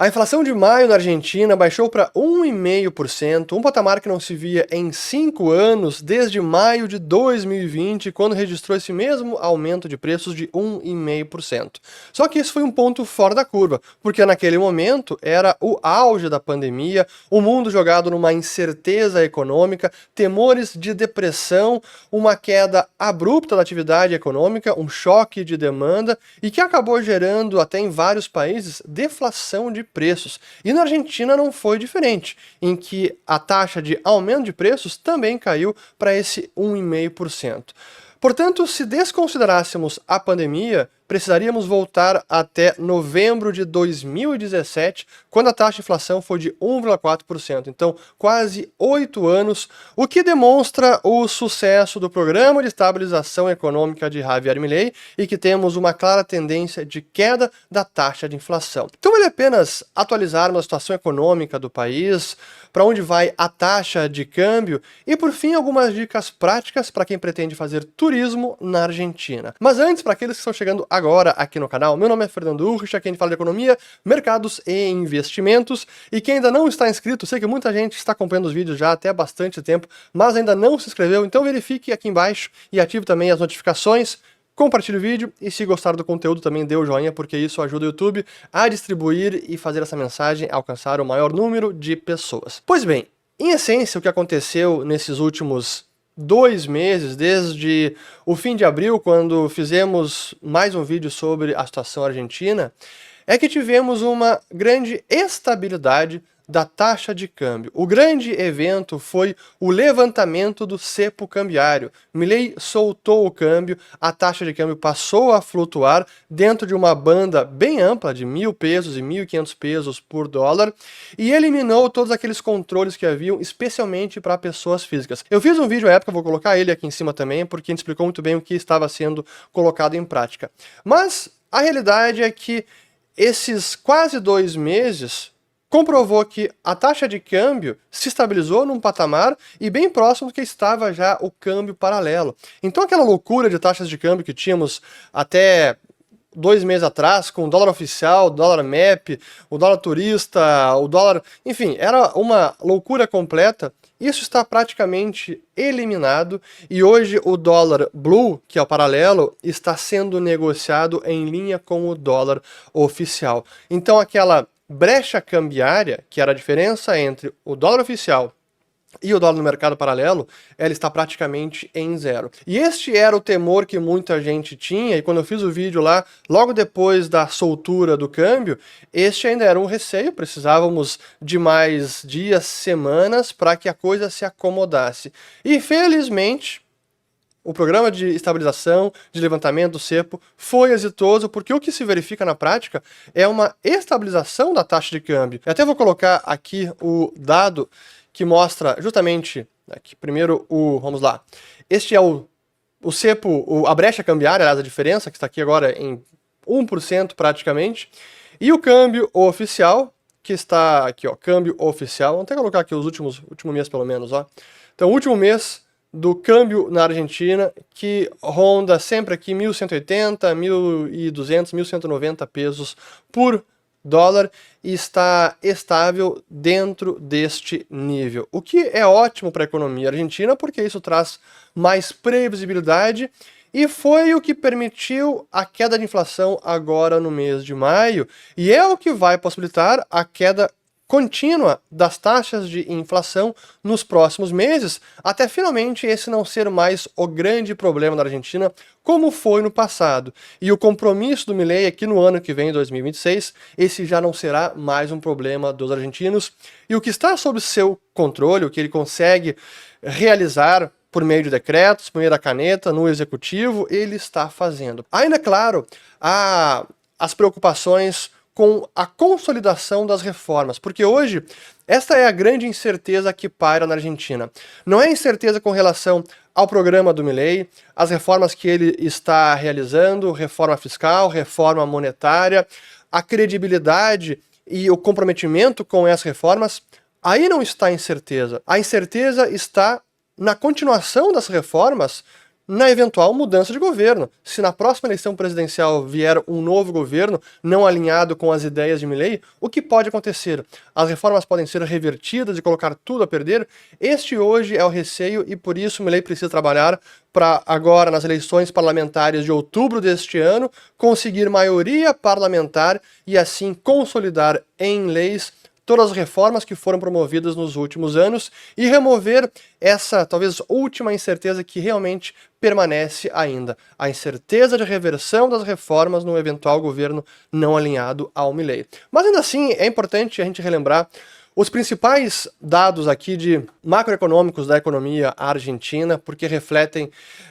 A inflação de maio na Argentina baixou para 1,5%, um patamar que não se via em 5 anos, desde maio de 2020, quando registrou esse mesmo aumento de preços de 1,5%. Só que esse foi um ponto fora da curva, porque naquele momento era o auge da pandemia, o mundo jogado numa incerteza econômica, temores de depressão, uma queda abrupta da atividade econômica, um choque de demanda e que acabou gerando até em vários países deflação de preços. E na Argentina não foi diferente, em que a taxa de aumento de preços também caiu para esse 1,5%. Portanto, se desconsiderássemos a pandemia, precisaríamos voltar até novembro de 2017, quando a taxa de inflação foi de 1,4%. Então, quase 8 anos, o que demonstra o sucesso do Programa de Estabilização Econômica de Javier Milei e que temos uma clara tendência de queda da taxa de inflação. Então, vale apenas atualizarmos a situação econômica do país, para onde vai a taxa de câmbio e, por fim, algumas dicas práticas para quem pretende fazer turismo na Argentina. Mas antes, para aqueles que estão chegando agora aqui no canal, meu nome é Fernando Urrich, aqui a gente fala de economia, mercados e investimentos, e quem ainda não está inscrito, sei que muita gente está acompanhando os vídeos já até há bastante tempo, mas ainda não se inscreveu, então verifique aqui embaixo e ative também as notificações, compartilhe o vídeo e se gostar do conteúdo também dê o joinha, porque isso ajuda o YouTube a distribuir e fazer essa mensagem alcançar o maior número de pessoas. Pois bem, em essência o que aconteceu nesses últimos 2 meses, desde o fim de abril, quando fizemos mais um vídeo sobre a situação argentina, é que tivemos uma grande estabilidade da taxa de câmbio. O grande evento foi o levantamento do cepo cambiário. Milei soltou o câmbio, a taxa de câmbio passou a flutuar dentro de uma banda bem ampla de 1.000 pesos e 1.500 pesos por dólar e eliminou todos aqueles controles que haviam, especialmente para pessoas físicas. Eu fiz um vídeo à época, vou colocar ele aqui em cima também, porque a gente explicou muito bem o que estava sendo colocado em prática. Mas a realidade é que esses quase 2 meses comprovou que a taxa de câmbio se estabilizou num patamar e bem próximo do que estava já o câmbio paralelo. Então aquela loucura de taxas de câmbio que tínhamos até 2 meses atrás, com o dólar oficial, o dólar MEP, o dólar turista, o dólar... Enfim, era uma loucura completa. Isso está praticamente eliminado e hoje o dólar blue, que é o paralelo, está sendo negociado em linha com o dólar oficial. Então aquela brecha cambiária, que era a diferença entre o dólar oficial e o dólar no mercado paralelo, ela está praticamente em zero. E este era o temor que muita gente tinha, e quando eu fiz o vídeo lá, logo depois da soltura do câmbio, este ainda era um receio, precisávamos de mais dias, semanas, para que a coisa se acomodasse. E felizmente, o programa de estabilização, de levantamento do cepo foi exitoso, porque o que se verifica na prática é uma estabilização da taxa de câmbio. Eu até vou colocar aqui o dado que mostra justamente, aqui, primeiro vamos lá, este é o cepo, a brecha cambiária, aliás, a diferença, que está aqui agora em 1% praticamente, e o câmbio oficial, que está aqui, ó, câmbio oficial, vamos até colocar aqui os último mês pelo menos, ó. Então, o último mês do câmbio na Argentina, que ronda sempre aqui 1.180, 1.200, 1.190 pesos por dólar e está estável dentro deste nível. O que é ótimo para a economia argentina, porque isso traz mais previsibilidade e foi o que permitiu a queda de inflação agora no mês de maio e é o que vai possibilitar a queda contínua das taxas de inflação nos próximos meses, até finalmente esse não ser mais o grande problema da Argentina, como foi no passado. E o compromisso do Milei é que no ano que vem, 2026, esse já não será mais um problema dos argentinos. E o que está sob seu controle, o que ele consegue realizar por meio de decretos, por meio da caneta, no executivo, ele está fazendo. Ainda, claro, há as preocupações com a consolidação das reformas, porque hoje esta é a grande incerteza que paira na Argentina. Não é incerteza com relação ao programa do Milei, as reformas que ele está realizando, reforma fiscal, reforma monetária, a credibilidade e o comprometimento com essas reformas, aí não está a incerteza. A incerteza está na continuação das reformas na eventual mudança de governo. Se na próxima eleição presidencial vier um novo governo não alinhado com as ideias de Milei, o que pode acontecer? As reformas podem ser revertidas e colocar tudo a perder? Este hoje é o receio e por isso Milei precisa trabalhar para agora, nas eleições parlamentares de outubro deste ano, conseguir maioria parlamentar e assim consolidar em leis todas as reformas que foram promovidas nos últimos anos e remover essa, talvez, última incerteza que realmente permanece ainda, a incerteza de reversão das reformas no eventual governo não alinhado ao Milei. Mas ainda assim, é importante a gente relembrar os principais dados aqui de macroeconômicos da economia argentina, porque refletem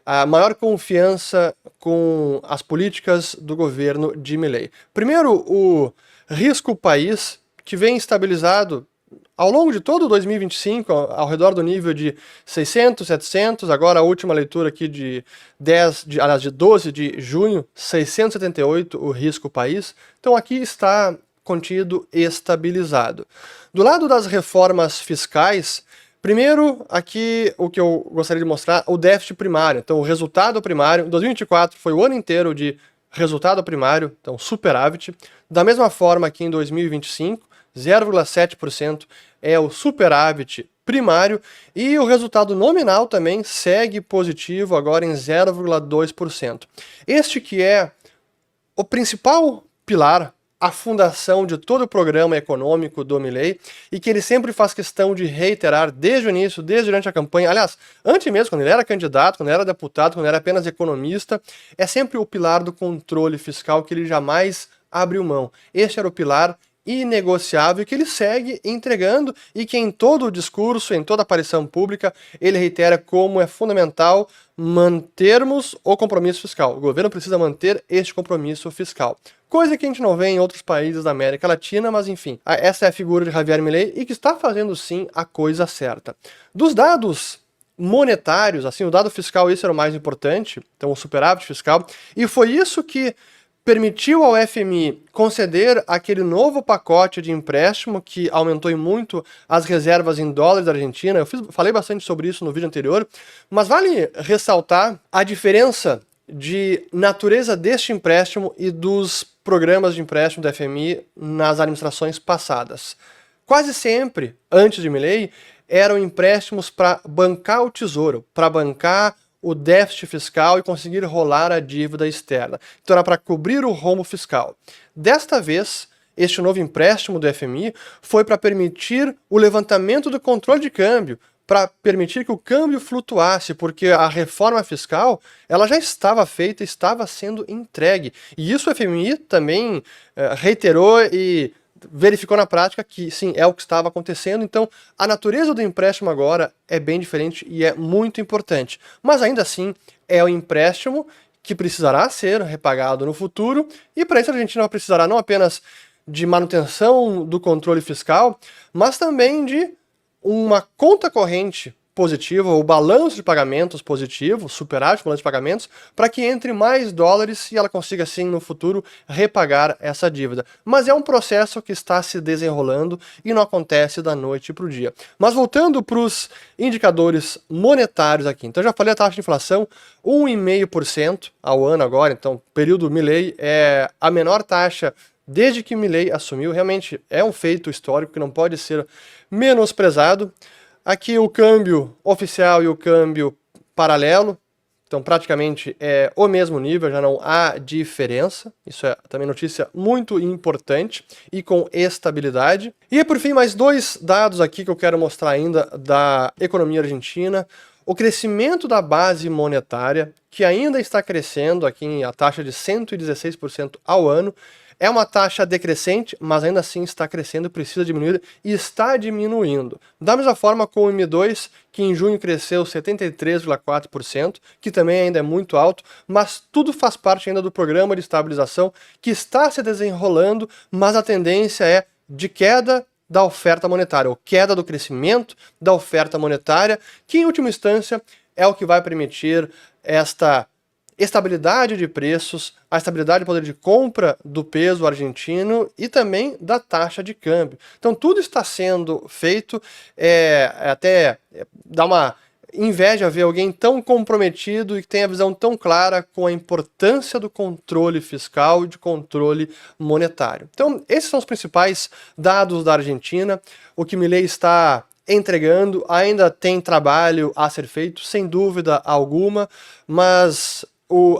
a maior confiança com as políticas do governo de Milei. Primeiro, o risco país, que vem estabilizado ao longo de todo 2025, ao redor do nível de 600, 700, agora a última leitura aqui de 12 de junho, 678 o risco país. Então aqui está contido estabilizado. Do lado das reformas fiscais, primeiro, aqui o que eu gostaria de mostrar, o déficit primário. Então, o resultado primário, 2024 foi o ano inteiro de resultado primário, então superávit. Da mesma forma que em 2025, 0,7% é o superávit primário e o resultado nominal também segue positivo agora em 0,2%. Este que é o principal pilar, a fundação de todo o programa econômico do Milei, e que ele sempre faz questão de reiterar desde o início, desde durante a campanha, aliás, antes mesmo, quando ele era candidato, quando ele era deputado, quando ele era apenas economista, é sempre o pilar do controle fiscal que ele jamais abriu mão. Este era o pilar inegociável que ele segue entregando e que em todo o discurso, em toda aparição pública, ele reitera como é fundamental mantermos o compromisso fiscal. O governo precisa manter este compromisso fiscal. Coisa que a gente não vê em outros países da América Latina, mas enfim, essa é a figura de Javier Milei e que está fazendo sim a coisa certa. Dos dados monetários, assim, o dado fiscal, esse era o mais importante, então o superávit fiscal, e foi isso que permitiu ao FMI conceder aquele novo pacote de empréstimo que aumentou em muito as reservas em dólares da Argentina. Eu falei bastante sobre isso no vídeo anterior, mas vale ressaltar a diferença de natureza deste empréstimo e dos programas de empréstimo do FMI nas administrações passadas. Quase sempre, antes de Milei, eram empréstimos para bancar o tesouro, para bancar o déficit fiscal e conseguir rolar a dívida externa. Então era para cobrir o rombo fiscal. Desta vez, este novo empréstimo do FMI foi para permitir o levantamento do controle de câmbio, para permitir que o câmbio flutuasse, porque a reforma fiscal ela já estava feita, estava sendo entregue. E isso o FMI também reiterou e verificou na prática que sim, é o que estava acontecendo. Então a natureza do empréstimo agora é bem diferente e é muito importante. Mas ainda assim é o empréstimo que precisará ser repagado no futuro, e para isso a Argentina precisará não apenas de manutenção do controle fiscal, mas também de uma conta corrente positiva, ou balanço de pagamentos positivo, superávit balanço de pagamentos, para que entre mais dólares e ela consiga, assim, no futuro, repagar essa dívida. Mas é um processo que está se desenrolando e não acontece da noite para o dia. Mas voltando para os indicadores monetários aqui. Então, eu já falei a taxa de inflação, 1,5% ao ano agora, então, período Milei é a menor taxa desde que Milei assumiu. Realmente é um feito histórico que não pode ser menosprezado. Aqui o câmbio oficial e o câmbio paralelo, então praticamente é o mesmo nível, já não há diferença. Isso é também notícia muito importante e com estabilidade. E por fim, mais dois dados aqui que eu quero mostrar ainda da economia argentina. O crescimento da base monetária, que ainda está crescendo aqui em a taxa de 116% ao ano. É uma taxa decrescente, mas ainda assim está crescendo, precisa diminuir e está diminuindo. Da mesma forma com o M2, que em junho cresceu 73,4%, que também ainda é muito alto, mas tudo faz parte ainda do programa de estabilização que está se desenrolando, mas a tendência é de queda da oferta monetária, ou queda do crescimento da oferta monetária, que em última instância é o que vai permitir esta estabilidade de preços, a estabilidade do poder de compra do peso argentino e também da taxa de câmbio. Então tudo está sendo feito, até dar uma inveja ver alguém tão comprometido e que tenha a visão tão clara com a importância do controle fiscal e de controle monetário. Então, esses são os principais dados da Argentina. O que Milei está entregando ainda tem trabalho a ser feito, sem dúvida alguma, mas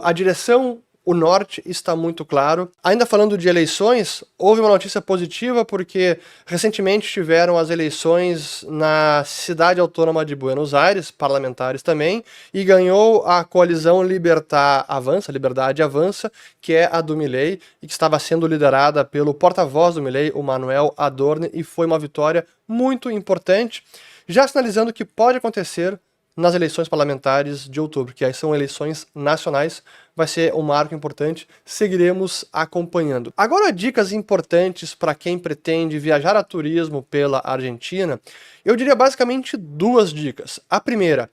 a direção, o norte está muito claro. Ainda falando de eleições, houve uma notícia positiva porque recentemente tiveram as eleições na cidade autônoma de Buenos Aires, parlamentares também, e ganhou a coalizão Liberdade Avança, que é a do Milei, e que estava sendo liderada pelo porta-voz do Milei, o Manuel Adorni, e foi uma vitória muito importante, já sinalizando que pode acontecer nas eleições parlamentares de outubro, que aí são eleições nacionais, vai ser um marco importante, seguiremos acompanhando. Agora, dicas importantes para quem pretende viajar a turismo pela Argentina, eu diria basicamente 2 dicas. A primeira,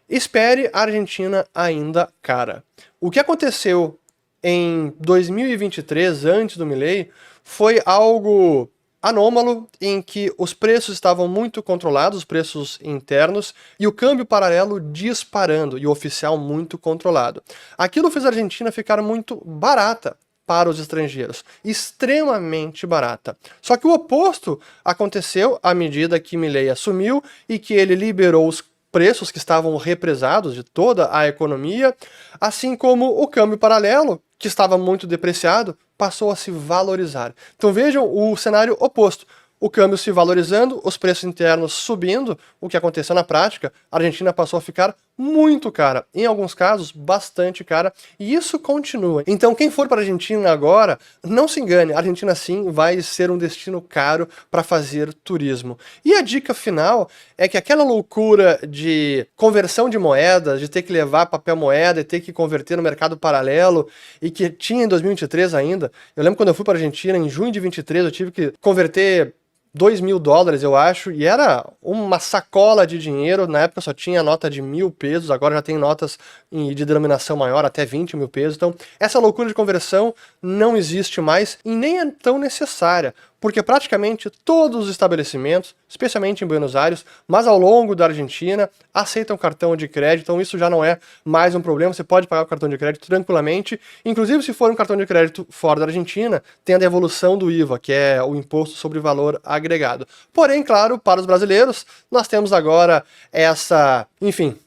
espere a Argentina ainda cara. O que aconteceu em 2023, antes do Milei, foi algo anômalo, em que os preços estavam muito controlados, os preços internos, e o câmbio paralelo disparando, e o oficial muito controlado. Aquilo fez a Argentina ficar muito barata para os estrangeiros, extremamente barata. Só que o oposto aconteceu à medida que Milei assumiu e que ele liberou os preços que estavam represados de toda a economia, assim como o câmbio paralelo, que estava muito depreciado, passou a se valorizar. Então vejam o cenário oposto. O câmbio se valorizando, os preços internos subindo, o que aconteceu na prática, a Argentina passou a ficar muito cara, em alguns casos bastante cara, e isso continua. Então quem for para a Argentina agora, não se engane, a Argentina sim vai ser um destino caro para fazer turismo. E a dica final é que aquela loucura de conversão de moedas, de ter que levar papel moeda e ter que converter no mercado paralelo, e que tinha em 2023 ainda, eu lembro quando eu fui para a Argentina, em junho de 23, eu tive que converter $2.000, eu acho, e era uma sacola de dinheiro. Na época só tinha nota de 1.000 pesos, agora já tem notas de denominação maior, até 20.000 pesos. Então, essa loucura de conversão não existe mais e nem é tão necessária, porque praticamente todos os estabelecimentos, especialmente em Buenos Aires, mas ao longo da Argentina, aceitam cartão de crédito, então isso já não é mais um problema, você pode pagar o cartão de crédito tranquilamente, inclusive se for um cartão de crédito fora da Argentina, tem a devolução do IVA, que é o Imposto sobre Valor Agregado. Porém, claro, para os brasileiros, nós temos agora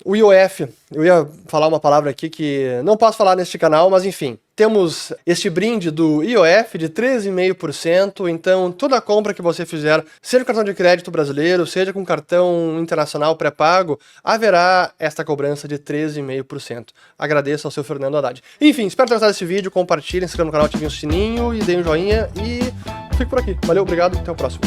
o IOF, eu ia falar uma palavra aqui que não posso falar neste canal, mas enfim, temos este brinde do IOF de 13,5%, então toda compra que você fizer, seja com cartão de crédito brasileiro, seja com cartão internacional pré-pago, haverá esta cobrança de 13,5%. Agradeço ao seu Fernando Haddad. Enfim, espero ter gostado desse vídeo, compartilhem, se inscrevam no canal, ativem o sininho e deem um joinha e fico por aqui. Valeu, obrigado, até o próximo.